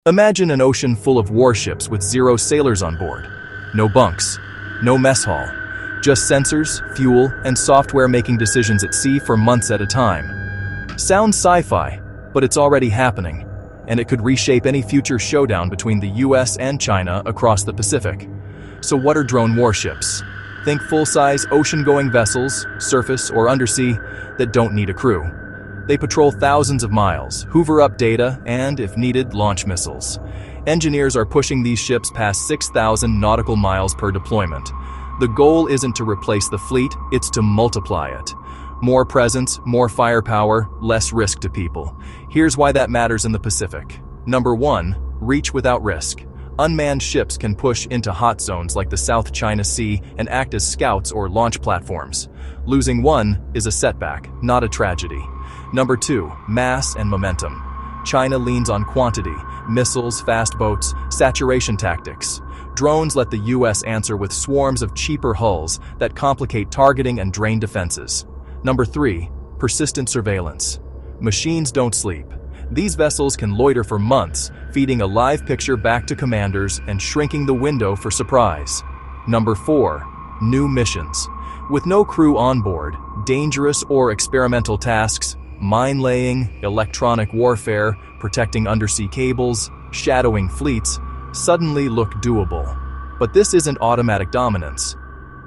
Imagine an ocean full of warships with 0 sailors on board. No bunks, no mess hall, just sensors, fuel, and software making decisions at sea for months at a time. Sounds sci-fi, but it's already happening, and it could reshape any future showdown between the US and China across the Pacific. So what are drone warships? Think full-size ocean-going vessels, surface or undersea, that don't need a crew. They patrol thousands of miles, hoover up data, and, if needed, launch missiles. Engineers are pushing these ships past 6,000 nautical miles per deployment. The goal isn't to replace the fleet, it's to multiply it. More presence, more firepower, less risk to people. Here's why that matters in the Pacific. Number 1, reach without risk. Unmanned ships can push into hot zones like the South China Sea and act as scouts or launch platforms. Losing one is a setback, not a tragedy. Number 2, mass and momentum. China leans on quantity, missiles, fast boats, saturation tactics. Drones let the US answer with swarms of cheaper hulls that complicate targeting and drain defenses. Number 3, persistent surveillance. Machines don't sleep. These vessels can loiter for months, feeding a live picture back to commanders and shrinking the window for surprise. Number 4, new missions. With no crew on board, dangerous or experimental tasks, mine laying, electronic warfare, protecting undersea cables, shadowing fleets, suddenly look doable. But this isn't automatic dominance.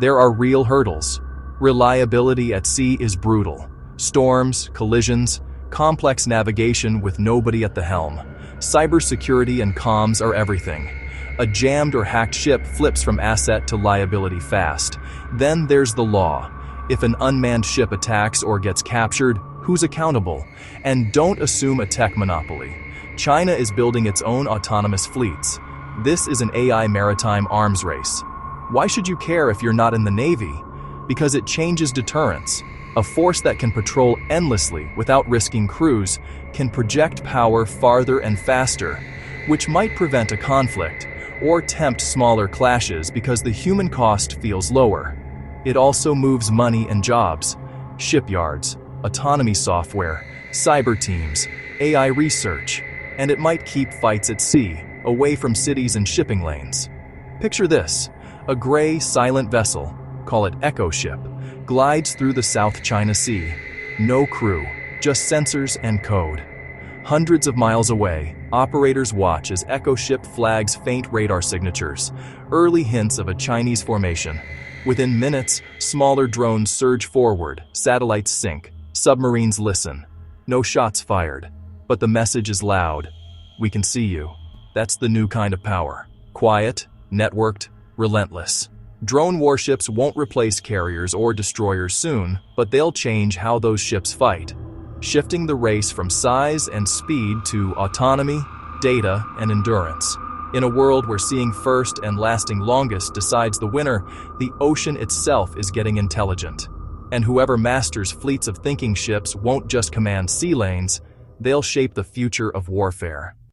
There are real hurdles. Reliability at sea is brutal. Storms, collisions, complex navigation with nobody at the helm. Cybersecurity and comms are everything. A jammed or hacked ship flips from asset to liability fast. Then there's the law. If an unmanned ship attacks or gets captured, who's accountable? And don't assume a tech monopoly. China is building its own autonomous fleets. This is an AI maritime arms race. Why should you care if you're not in the Navy? Because it changes deterrence. A force that can patrol endlessly without risking crews can project power farther and faster, which might prevent a conflict or tempt smaller clashes because the human cost feels lower. It also moves money and jobs. Shipyards, autonomy software, cyber teams, AI research, and it might keep fights at sea, away from cities and shipping lanes. Picture this: a gray, silent vessel, call it Echo Ship, glides through the South China Sea. No crew, just sensors and code. Hundreds of miles away, operators watch as Echo Ship flags faint radar signatures, early hints of a Chinese formation. Within minutes, smaller drones surge forward, satellites sync, submarines listen. No shots fired, but the message is loud. We can see you. That's the new kind of power. Quiet, networked, relentless. Drone warships won't replace carriers or destroyers soon, but they'll change how those ships fight, shifting the race from size and speed to autonomy, data, and endurance. In a world where seeing first and lasting longest decides the winner, the ocean itself is getting intelligent. And whoever masters fleets of thinking ships won't just command sea lanes, they'll shape the future of warfare.